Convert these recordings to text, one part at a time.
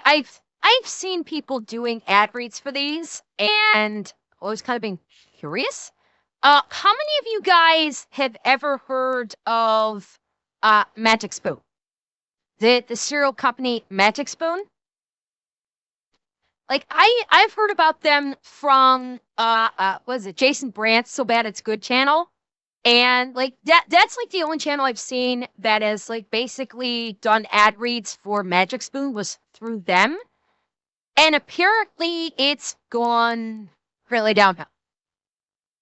I've seen people doing ad reads for these, and I was kind of being curious. How many of you guys have ever heard of Magic Spoon? The cereal company Magic Spoon? Like I've heard about them from what is it, Jason Brandt's So Bad It's Good channel. And like that's like the only channel I've seen that has like basically done ad reads for Magic Spoon was through them. And apparently it's gone really downhill.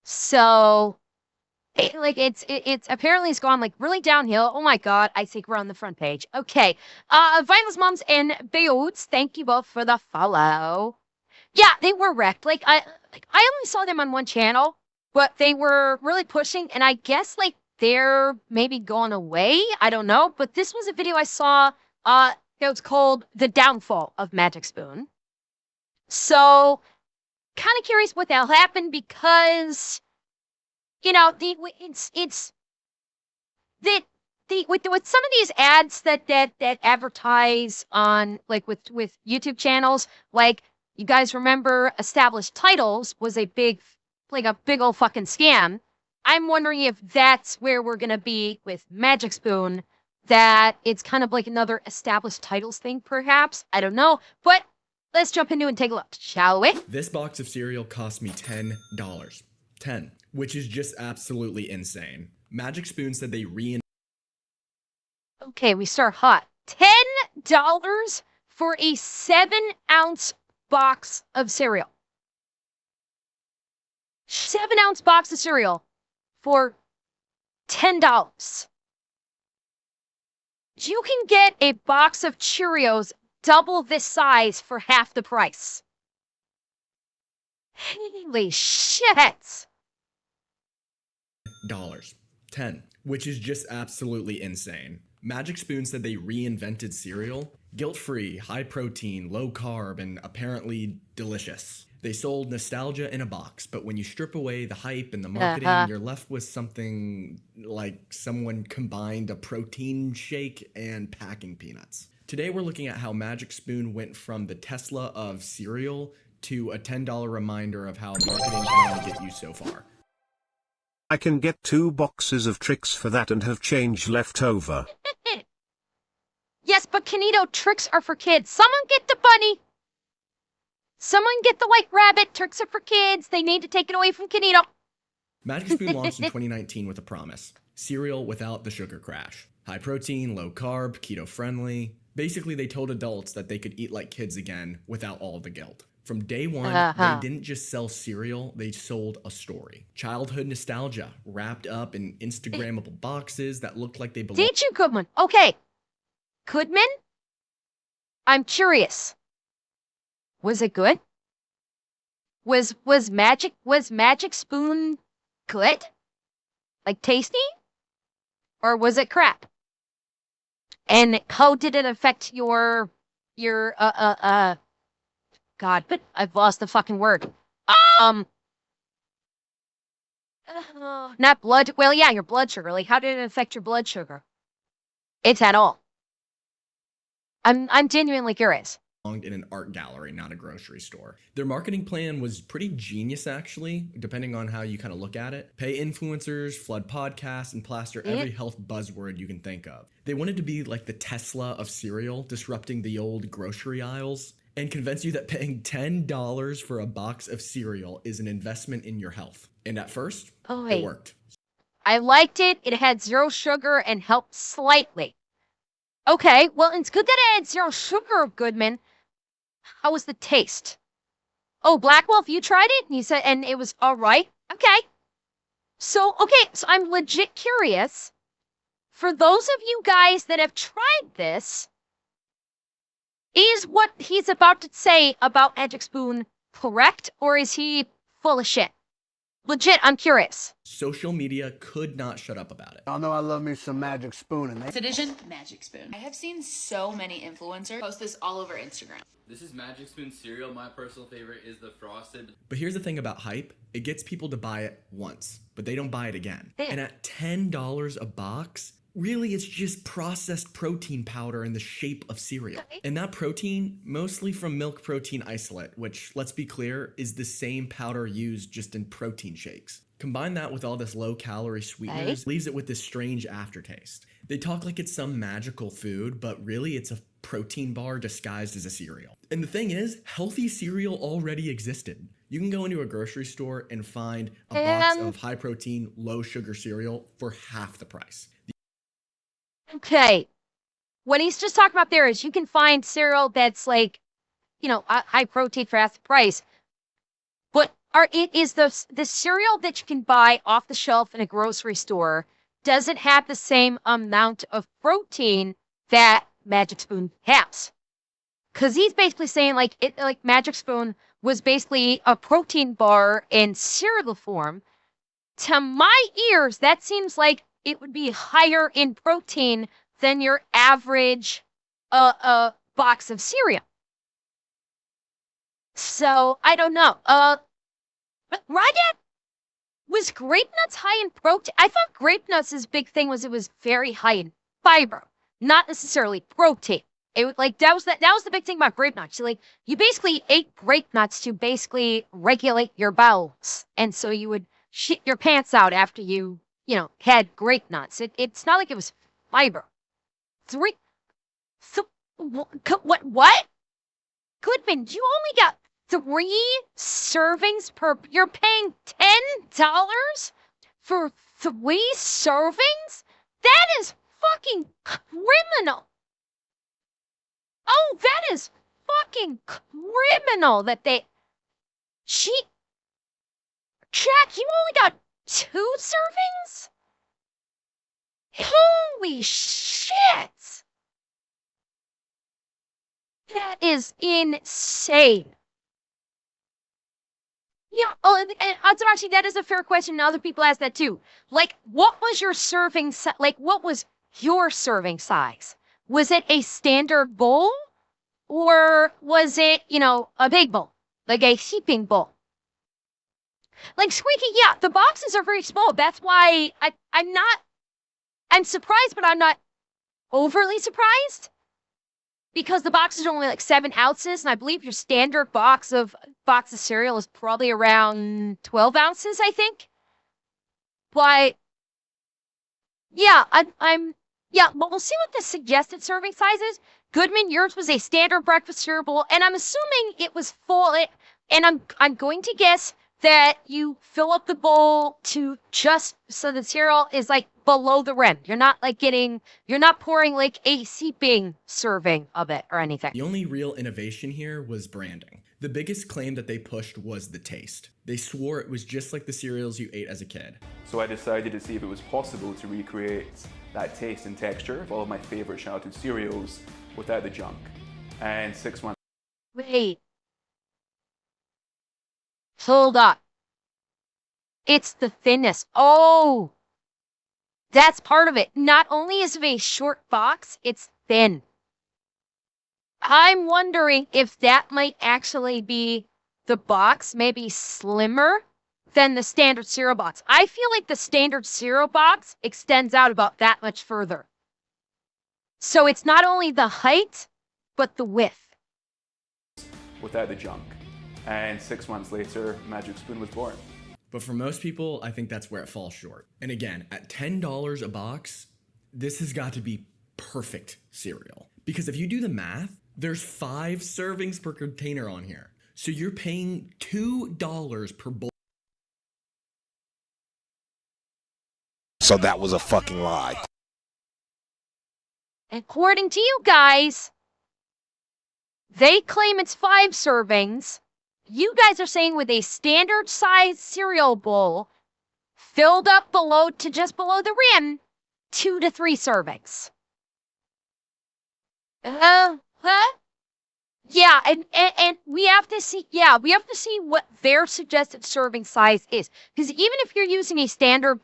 So it's apparently it's gone like really downhill. Oh my god, I think we're on the front page. Okay. Violence Moms and Beods, thank you both for the follow. Yeah, they were wrecked. I only saw them on one channel, but they were really pushing, and I guess like they're maybe going away. I don't know. But this was a video I saw that was called The Downfall of Magic Spoon. So kind of curious what that'll happen because it's that with some of these ads that advertise on like with YouTube channels, like you guys remember Established Titles was a big old fucking scam. I'm wondering if that's where we're gonna be with Magic Spoon, that it's kind of like another Established Titles thing, perhaps. I don't know, but let's jump into it and take a look, shall we? This box of cereal cost me $10. 10, which is just absolutely insane. Magic Spoon said they Okay, we start hot. $10 for a 7-ounce box of cereal. 7-ounce box of cereal for $10. You can get a box of Cheerios double this size for half the price. Holy shit! $10, 10, which is just absolutely insane. Magic Spoon said they reinvented cereal. Guilt-free, high protein, low carb, and apparently delicious. They sold nostalgia in a box, but when you strip away the hype and the marketing, you're left with something like someone combined a protein shake and packing peanuts. Today we're looking at how Magic Spoon went from the Tesla of cereal to a $10 reminder of how marketing can only get you so far. I can get 2 boxes of tricks for that and have change left over. Yes, but Kinito, tricks are for kids. Someone get the bunny. Someone get the white rabbit. Tricks are for kids. They need to take it away from Kinito. Magic Spoon launched in 2019 with a promise. Cereal without the sugar crash. High protein, low carb, keto friendly. Basically, they told adults that they could eat like kids again without all the guilt. From day one, they didn't just sell cereal, they sold a story. Childhood nostalgia, wrapped up in Instagrammable boxes that looked like they belonged. Did you, Goodman? Okay. Goodman? I'm curious. Was it good? Was Magic Spoon good? Like tasty? Or was it crap? And how did it affect your God, but I've lost the fucking word. Not blood. Well, yeah, your blood sugar. Like, how did it affect your blood sugar? It's at all. I'm genuinely curious. In an art gallery, not a grocery store. Their marketing plan was pretty genius, actually, depending on how you kind of look at it. Pay influencers, flood podcasts, and plaster every health buzzword you can think of. They wanted to be like the Tesla of cereal, disrupting the old grocery aisles, and convince you that paying $10 for a box of cereal is an investment in your health. And at first, it worked. I liked it. It had 0 sugar and helped slightly. Okay, well, it's good that it had 0 sugar, Goodman. How was the taste? Oh, Black Wolf, you tried it? And you said, and it was all right? Okay. So I'm legit curious. For those of you guys that have tried this, is what he's about to say about Magic Spoon correct, or is he full of shit? Legit, I'm curious. Social media could not shut up about it. Y'all know I love me some Magic Spoon. And Edition Magic Spoon. I have seen so many influencers post this all over Instagram. This is Magic Spoon cereal. My personal favorite is the frosted. But here's the thing about hype. It gets people to buy it once, but they don't buy it again. And at $10 a box, Really, it's just processed protein powder in the shape of cereal. Okay. And that protein, mostly from milk protein isolate, which, let's be clear, is the same powder used just in protein shakes. Combine that with all this low-calorie sweeteners, leaves it with this strange aftertaste. They talk like it's some magical food, but really it's a protein bar disguised as a cereal. And the thing is, healthy cereal already existed. You can go into a grocery store and find a box of high-protein, low-sugar cereal for half the price. Okay. What he's just talking about there is you can find cereal that's like, high protein for half the price. But it is the cereal that you can buy off the shelf in a grocery store doesn't have the same amount of protein that Magic Spoon has. Because he's basically saying like Magic Spoon was basically a protein bar in cereal form. To my ears, that seems like it would be higher in protein than your average box of cereal. So I don't know. But Ryan, was grape nuts high in protein? I thought grape nuts' big thing was it was very high in fiber, not necessarily protein. It was like that was the big thing about grape nuts. You basically ate grape nuts to basically regulate your bowels, and so you would shit your pants out after you had grape nuts. It's not like it was fiber. What? Goodman, you only got 3 servings per. You're paying $10 for 3 servings? That is fucking criminal. Oh, that is fucking criminal that they. Jack, you only got 2 servings? Holy shit! That is insane. Yeah, and actually, that is a fair question, and other people ask that too. Like, what was your serving what was your serving size? Was it a standard bowl? Or was it, a big bowl? Like a heaping bowl? Like Squeaky, yeah, the boxes are very small. That's why I'm surprised, but I'm not overly surprised. Because the boxes are only like 7 ounces, and I believe your standard box of cereal is probably around 12 ounces, I think. But yeah, but we'll see what the suggested serving size is. Goodman, yours was a standard breakfast cereal bowl, and I'm assuming it was full. And I'm going to guess that you fill up the bowl to just so the cereal is like below the rim. You're not pouring like a seeping serving of it or anything. The only real innovation here was branding. The biggest claim that they pushed was the taste. They swore it was just like the cereals you ate as a kid. So I decided to see if it was possible to recreate that taste and texture of all of my favorite childhood cereals without the junk. And 6 months. Wait. Hold up. It's the thinness. Oh! That's part of it. Not only is it a short box, it's thin. I'm wondering if that might actually be the box, maybe slimmer than the standard cereal box. I feel like the standard cereal box extends out about that much further. So it's not only the height, but the width. Without the junk. And 6 months later, Magic Spoon was born. But for most people, I think that's where it falls short. And again, at $10 a box, this has got to be perfect cereal. Because if you do the math, there's 5 servings per container on here. So you're paying $2 per bowl. So that was a fucking lie. According to you guys, they claim it's 5 servings. You guys are saying with a standard size cereal bowl filled up to just below the rim, 2 to 3 servings. Huh? Yeah, and we have to see what their suggested serving size is. Because even if you're using a standard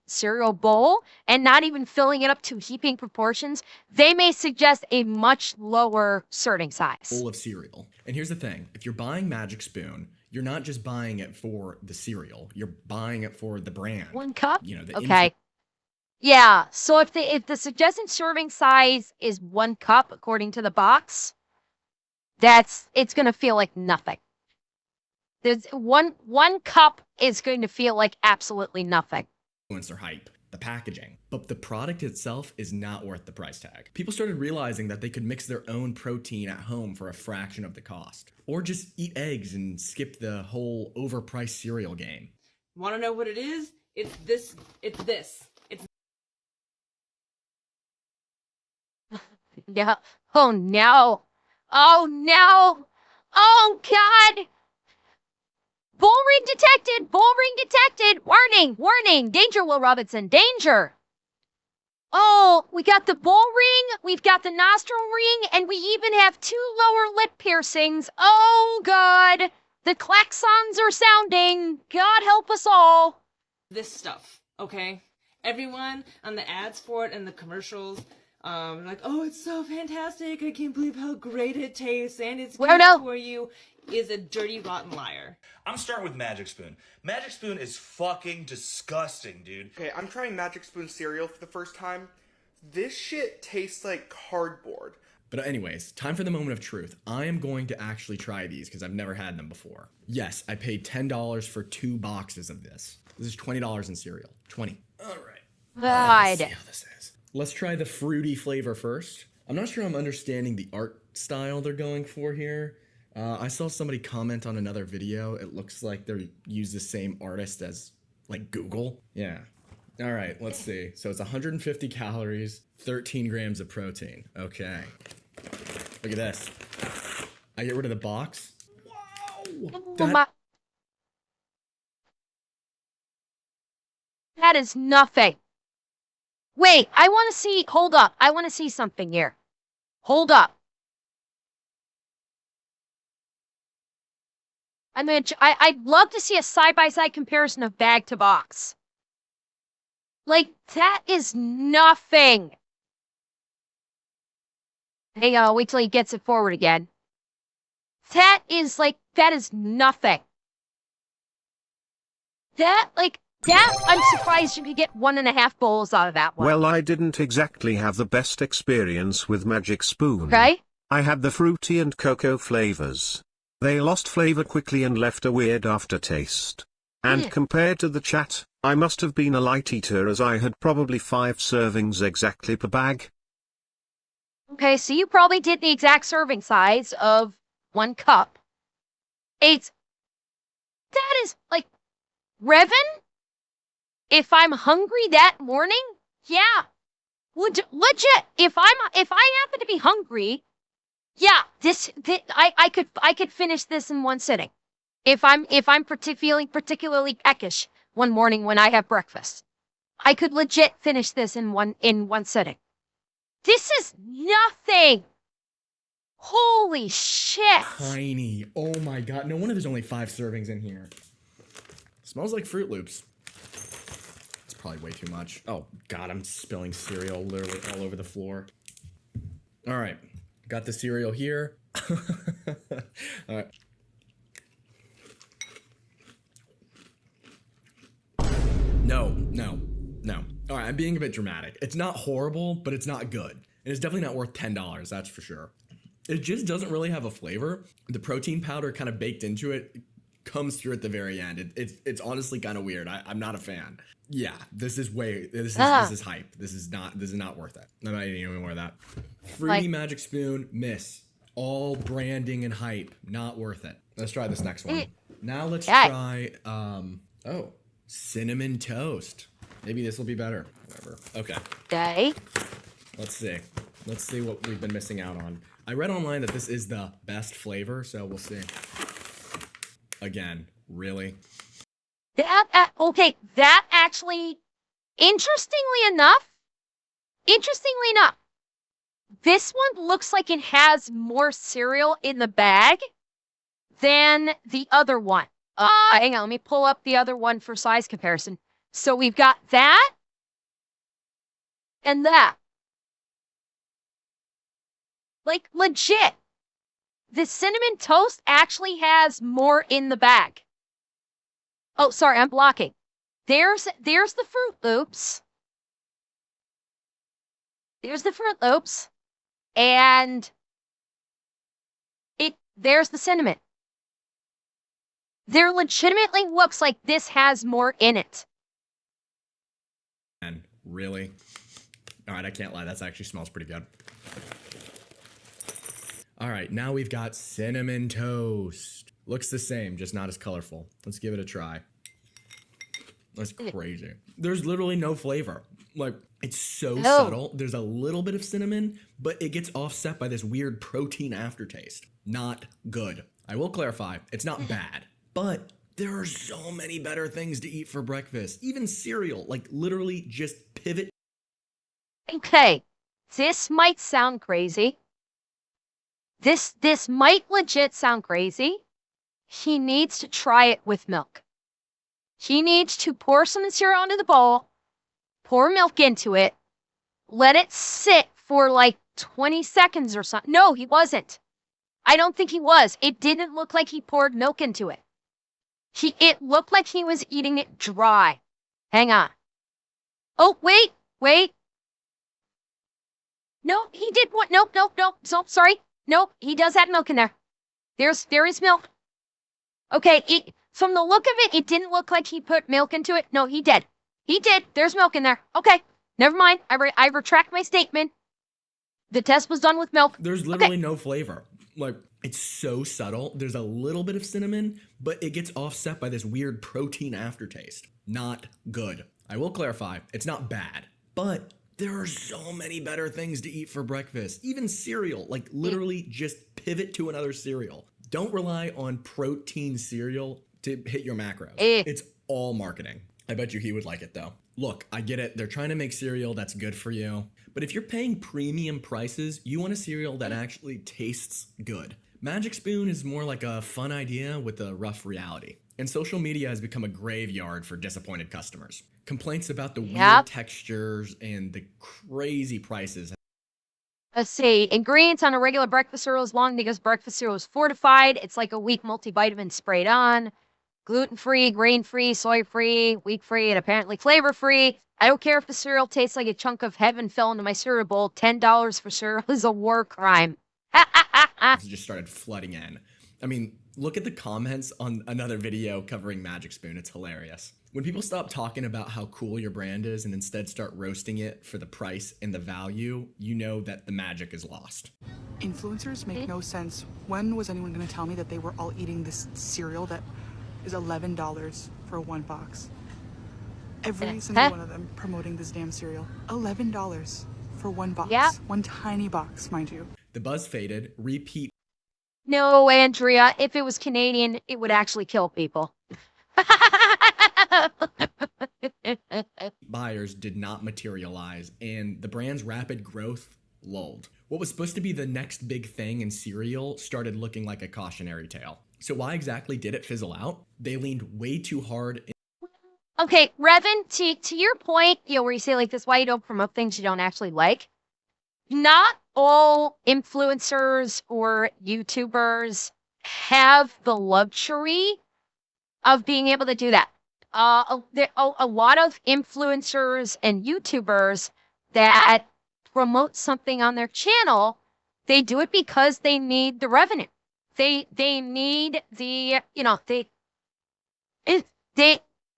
cereal bowl and not even filling it up to heaping proportions, they may suggest a much lower serving size. Bowl of cereal. And here's the thing. If you're buying Magic Spoon, you're not just buying it for the cereal. You're buying it for the brand. 1 cup? The okay. Yeah, so if the suggested serving size is 1 cup according to the box, it's gonna feel like nothing. There's one cup is going to feel like absolutely nothing. Influencer hype, the packaging. But the product itself is not worth the price tag. People started realizing that they could mix their own protein at home for a fraction of the cost. Or just eat eggs and skip the whole overpriced cereal game. Want to know what it is? It's this. It's this. It's Yeah. Oh no. Oh no. Oh God. Bull ring detected! Bull ring detected! Warning! Warning! Danger, Will Robinson! Danger! Oh, we got the bull ring, we've got the nostril ring, and we even have 2 lower lip piercings. Oh, God! The klaxons are sounding. God help us all. this stuff, okay? Everyone on the ads for it and the commercials, like, oh, it's so fantastic. I can't believe how great it tastes and it's good for you, is a dirty, rotten liar. I'm starting with Magic Spoon. Magic Spoon is fucking disgusting, dude. Okay, I'm trying Magic Spoon cereal for the first time. This shit tastes like cardboard. But anyways, time for the moment of truth. I am going to actually try these because I've never had them before. Yes, I paid $10 for 2 boxes of this. This is $20 in cereal. 20. All right. God. Let's see how this is. Let's try the fruity flavor first. I'm not sure I'm understanding the art style they're going for here. I saw somebody comment on another video. It looks like they use the same artist as, like, Google. Yeah. All right, let's see. So it's 150 calories, 13 grams of protein. Okay. Look at this. I get rid of the box. Wow! That is nothing. Wait, I want to see. Hold up. I want to see something here. Hold up. I'd love to see a side-by-side comparison of bag to box. Like, that is nothing. Hang on, wait till he gets it forward again. That is nothing. I'm surprised you could get 1.5 bowls out of that one. Well, I didn't exactly have the best experience with Magic Spoon. Okay. I had the fruity and cocoa flavors. They lost flavor quickly and left a weird aftertaste. And compared to the chat, I must have been a light eater as I had probably 5 servings exactly per bag. Okay, so you probably did the exact serving size of 1 cup. That is, like, Revan? If I'm hungry that morning, yeah. Legit, if I happen to be hungry, yeah, I could finish this in 1 sitting. If I'm feeling particularly peckish one morning when I have breakfast, I could legit finish this in one sitting. This is nothing. Holy shit. Tiny. Oh my god. No wonder there's only 5 servings in here. Smells like Fruit Loops. It's probably way too much. Oh god, I'm spilling cereal literally all over the floor. All right. Got the cereal here. All right. No. All right, I'm being a bit dramatic. It's not horrible, but it's not good. And it's definitely not worth $10, that's for sure. It just doesn't really have a flavor. The protein powder kind of baked into it comes through at the very end. It's honestly kind of weird. I'm not a fan. Yeah, this is hype. This is not worth it. I'm not eating any more of that. Fruity Magic Spoon, miss. All branding and hype, not worth it. Let's try this next one. Now let's try cinnamon toast. Maybe this will be better. Whatever. Okay. Let's see what we've been missing out on. I read online that this is the best flavor, so we'll see. Again, really? That actually, interestingly enough, this one looks like it has more cereal in the bag than the other one. Hang on, let me pull up the other one for size comparison. So we've got that and that. Like, legit. The cinnamon toast actually has more in the bag. Oh, sorry, I'm blocking. There's the Fruit Loops. There's the Fruit Loops, and there's the cinnamon. There legitimately looks like this has more in it. And really? All right, I can't lie. That actually smells pretty good. All right, now we've got cinnamon toast. Looks the same, just not as colorful. Let's give it a try. That's crazy. There's literally no flavor. Like, it's so subtle. There's a little bit of cinnamon, but it gets offset by this weird protein aftertaste. Not good. I will clarify, it's not bad, but there are so many better things to eat for breakfast. Even cereal, like literally just pivot. Okay, this might sound crazy. This might legit sound crazy. He needs to try it with milk. He needs to pour some cereal into the bowl, pour milk into it, let it sit for like 20 seconds or something. No, he wasn't. I don't think he was. It didn't look like he poured milk into it. It looked like he was eating it dry. Hang on. Oh, wait. No, he did what? Nope. So, sorry. Nope, he does have milk in there. There is milk. Okay, from the look of it, it didn't look like he put milk into it. No, he did. He did. There's milk in there. Okay, never mind. I retract my statement. The test was done with milk. There's literally no flavor. Like, it's so subtle. There's a little bit of cinnamon, but it gets offset by this weird protein aftertaste. Not good. I will clarify, it's not bad, but there are so many better things to eat for breakfast. Even cereal, like literally just pivot to another cereal. Don't rely on protein cereal to hit your macros. It's all marketing. I bet you he would like it though. Look, I get it. They're trying to make cereal that's good for you. But if you're paying premium prices, you want a cereal that actually tastes good. Magic Spoon is more like a fun idea with a rough reality. And social media has become a graveyard for disappointed customers. Complaints about the weird textures and the crazy prices. Let's see. Ingredients on a regular breakfast cereal is long because breakfast cereal is fortified. It's like a weak multivitamin sprayed on. Gluten-free, grain-free, soy-free, wheat-free, and apparently flavor-free. I don't care if the cereal tastes like a chunk of heaven fell into my cereal bowl. $10 for cereal is a war crime. Just started flooding in. I mean, look at the comments on another video covering Magic Spoon. It's hilarious. When people stop talking about how cool your brand is and instead start roasting it for the price and the value, you know that the magic is lost. Influencers make no sense. When was anyone going to tell me that they were all eating this cereal that is $11 for one box? Every single one of them promoting this damn cereal. $11 for one box. Yeah. One tiny box, mind you. The buzz faded. Repeat. No, Andrea, if it was Canadian, it would actually kill people. Buyers did not materialize, and the brand's rapid growth lulled. What was supposed to be the next big thing in cereal started looking like a cautionary tale. So why exactly did it fizzle out? They leaned way too hard. Okay, Revan, to your point, where you say like this, why you don't promote things you don't actually like. Not all influencers or YouTubers have the luxury of being able to do that. A lot of influencers and YouTubers that promote something on their channel, they do it because they need the revenue. They need the,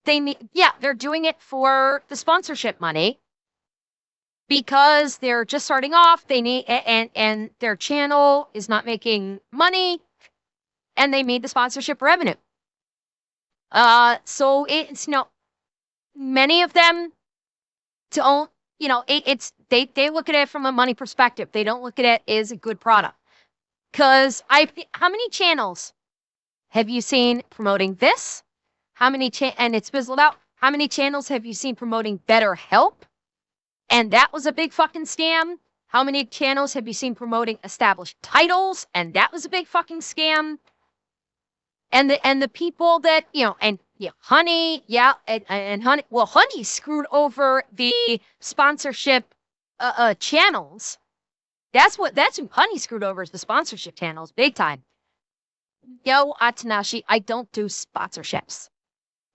they need, they're doing it for the sponsorship money because they're just starting off. They need, and their channel is not making money and they need the sponsorship revenue. So it's, many of them don't, they look at it from a money perspective. They don't look at it as a good product. Cause how many channels have you seen promoting this? How many and it's fizzled out. How many channels have you seen promoting BetterHelp? And that was a big fucking scam. How many channels have you seen promoting established titles? And that was a big fucking scam. And the people that, Honey, and Honey, well, Honey screwed over the sponsorship channels. That's who Honey screwed over, is the sponsorship channels, big time. Yo, Atanashi, I don't do sponsorships.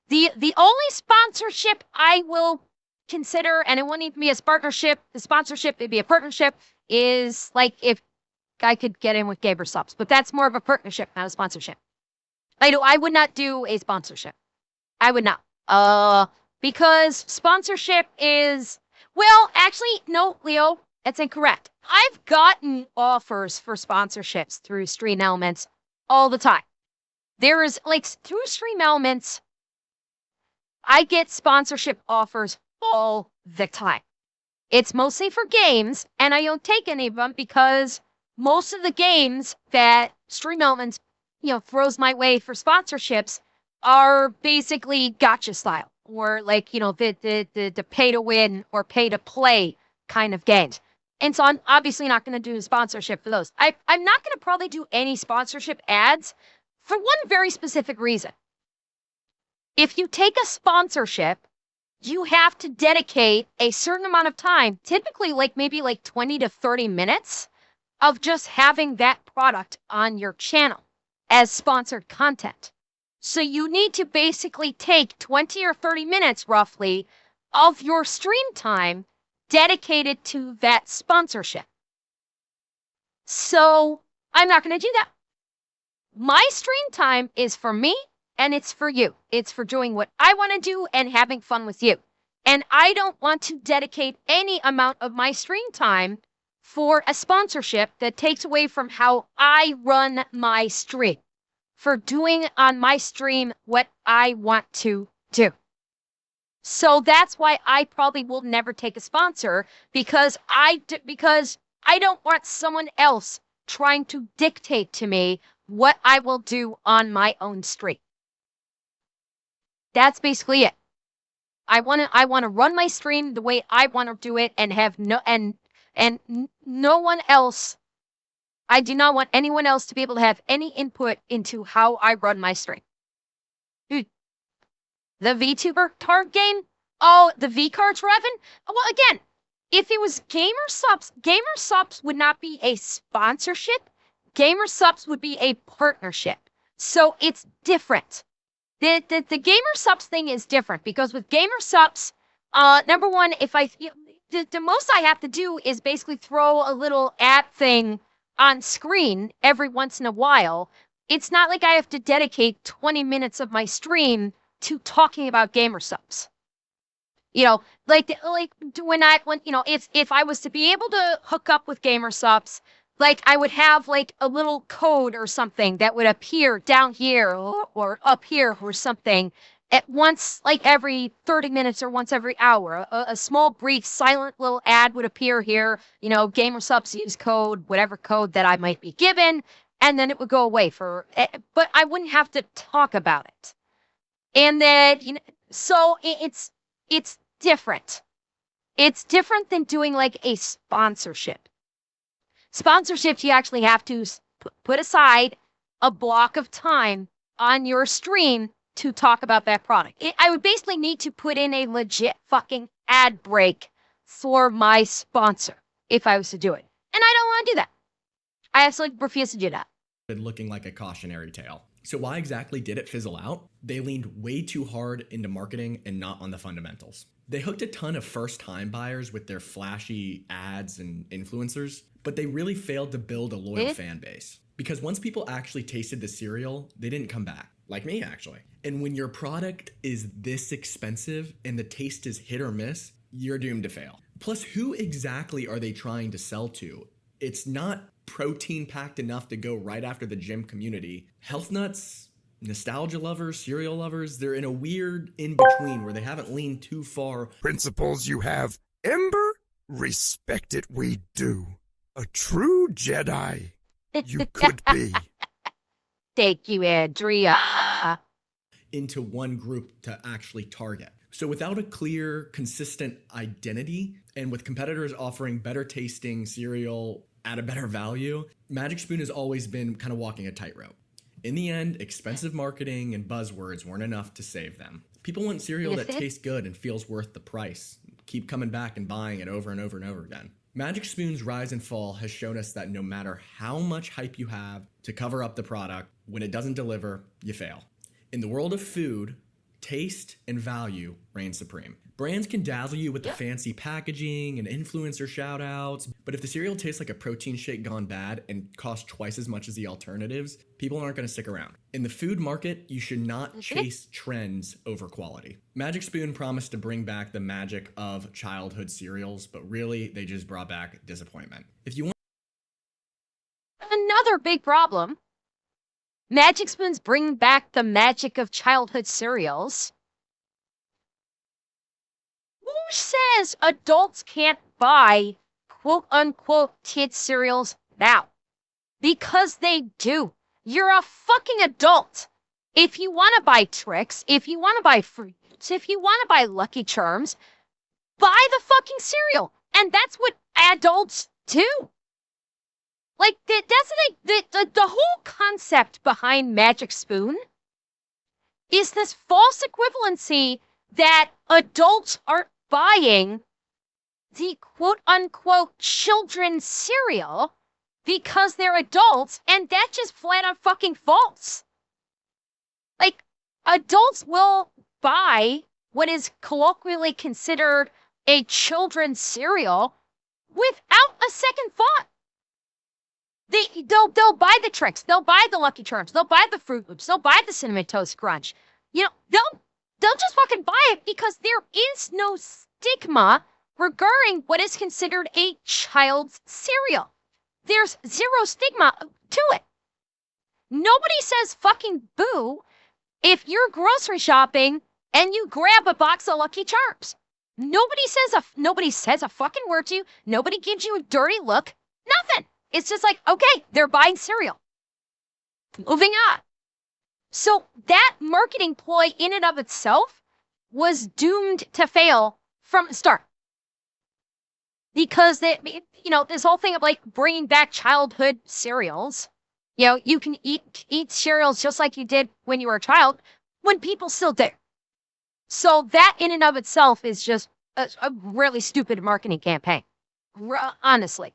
The only sponsorship I will consider, and it won't even be a partnership, the sponsorship, it'd be a partnership, is like if I could get in with Gamer Subs, but that's more of a partnership, not a sponsorship. I would not do a sponsorship. I would not. Because sponsorship is, well, actually, no, Leo, that's incorrect. I've gotten offers for sponsorships through Stream Elements all the time. There is, like, through Stream Elements, I get sponsorship offers all the time. It's mostly for games, and I don't take any of them because most of the games that Stream Elements, throws my way for sponsorships are basically gacha style, or like, the pay to win or pay to play kind of games. And so I'm obviously not going to do a sponsorship for those. I'm not going to probably do any sponsorship ads for one very specific reason. If you take a sponsorship, you have to dedicate a certain amount of time, typically maybe 20 to 30 minutes of just having that product on your channel as sponsored content. So you need to basically take 20 or 30 minutes roughly of your stream time dedicated to that sponsorship. So I'm not going to do that. My stream time is for me and it's for you. It's for doing what I want to do and having fun with you. And I don't want to dedicate any amount of my stream time for a sponsorship that takes away from how I run my stream, for doing on my stream what I want to do. So that's why I probably will never take a sponsor, because I don't want someone else trying to dictate to me what I will do on my own stream. That's basically it. I want to run my stream the way I want to do it and have no one else. I do not want anyone else to be able to have any input into how I run my stream. Dude, the VTuber card game? Oh, the V cards, Revan? Well, again, if it was Gamer Subs would not be a sponsorship. Gamer Subs would be a partnership. So it's different. The Gamer Subs thing is different because with Gamer Subs, number one, the most I have to do is basically throw a little ad thing on screen every once in a while. It's not like I have to dedicate 20 minutes of my stream to talking about Gamer Subs. If I was to be able to hook up with Gamer Subs, I would have a little code or something that would appear down here or up here or something at once, every 30 minutes or once every hour. A small, brief, silent little ad would appear here, Gamer Subs use code, whatever code that I might be given, and then it would go away but I wouldn't have to talk about it. And then, so it's different. It's different than doing a sponsorship. Sponsorships, you actually have to put aside a block of time on your stream to talk about that product. I would basically need to put in a legit fucking ad break for my sponsor if I was to do it. And I don't want to do that. I absolutely refuse to do that. Looking like a cautionary tale. So why exactly did it fizzle out? They leaned way too hard into marketing and not on the fundamentals. They hooked a ton of first-time buyers with their flashy ads and influencers, but they really failed to build a loyal fan base. Because once people actually tasted the cereal, they didn't come back. Like me, actually. And when your product is this expensive and the taste is hit or miss, you're doomed to fail. Plus, who exactly are they trying to sell to? It's not protein-packed enough to go right after the gym community. Health nuts, nostalgia lovers, cereal lovers, they're in a weird in-between where they haven't leaned too far. Principles you have, Ember? Respect it we do. A true Jedi you could be. Thank you, Andrea. Into one group to actually target. So without a clear, consistent identity, and with competitors offering better tasting cereal at a better value, Magic Spoon has always been kind of walking a tightrope. In the end, expensive marketing and buzzwords weren't enough to save them. People want cereal that tastes good and feels worth the price. Keep coming back and buying it over and over and over again. Magic Spoon's rise and fall has shown us that no matter how much hype you have to cover up the product, when it doesn't deliver, you fail. In the world of food, taste and value reign supreme. Brands can dazzle you with the fancy packaging and influencer shout-outs, but if the cereal tastes like a protein shake gone bad and costs twice as much as the alternatives, people aren't going to stick around. In the food market, you should not chase trends over quality. Magic Spoon promised to bring back the magic of childhood cereals, but really, they just brought back disappointment. If you want another big problem, Magic Spoon's bringing back the magic of childhood cereals. Who says adults can't buy quote-unquote kid cereals now? Because they do. You're a fucking adult. If you want to buy Trix, if you want to buy Fruits, if you want to buy Lucky Charms, buy the fucking cereal. And that's what adults do. Like, the whole concept behind Magic Spoon is this false equivalency that adults aren't buying the quote-unquote children's cereal because they're adults, and that's just flat out fucking false. Like, adults will buy what is colloquially considered a children's cereal without a second thought. They'll buy the Trix, they'll buy the Lucky Charms, they'll buy the Fruit Loops, they'll buy the Cinnamon Toast Crunch. You know, they'll just fucking buy it because there is no stigma regarding what is considered a child's cereal. There's zero stigma to it. Nobody says fucking boo if you're grocery shopping and you grab a box of Lucky Charms. Nobody says a fucking word to you. Nobody gives you a dirty look. Nothing. It's just like, okay, they're buying cereal. Moving on. So that marketing ploy in and of itself was doomed to fail from the start. Because, this whole thing of like bringing back childhood cereals, you can eat cereals just like you did when you were a child, when people still do. So that in and of itself is just a really stupid marketing campaign. Honestly.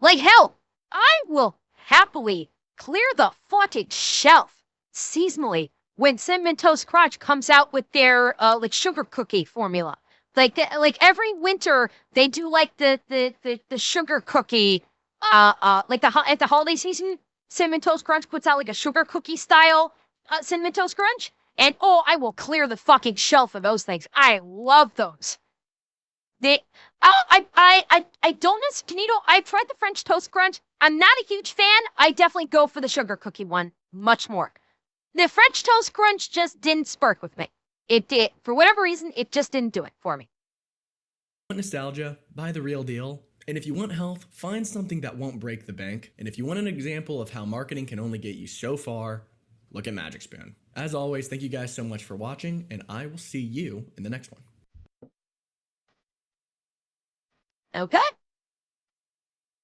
Like hell, I will happily clear the fucking shelf seasonally when Cinnamon Toast Crunch comes out with their sugar cookie formula. Like every winter they do like the sugar cookie. At the holiday season, Cinnamon Toast Crunch puts out like a sugar cookie style Cinnamon Toast Crunch, and I will clear the fucking shelf of those things. I love those. I don't know, Canito. I've tried the French Toast Crunch. I'm not a huge fan. I definitely go for the sugar cookie one much more. The French Toast Crunch just didn't spark with me. It did. For whatever reason, it just didn't do it for me. Want nostalgia? Buy the real deal. And if you want health, find something that won't break the bank. And if you want an example of how marketing can only get you so far, look at Magic Spoon. As always, thank you guys so much for watching, and I will see you in the next one. Okay.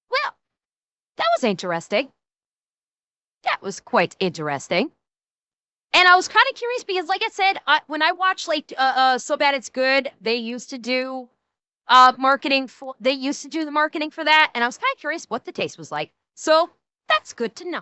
Well, that was interesting. That was quite interesting. And I was kind of curious because, like I said, when I watched So Bad It's Good, they used to do marketing for. They used to do the marketing for that, and I was kind of curious what the taste was like. So that's good to know.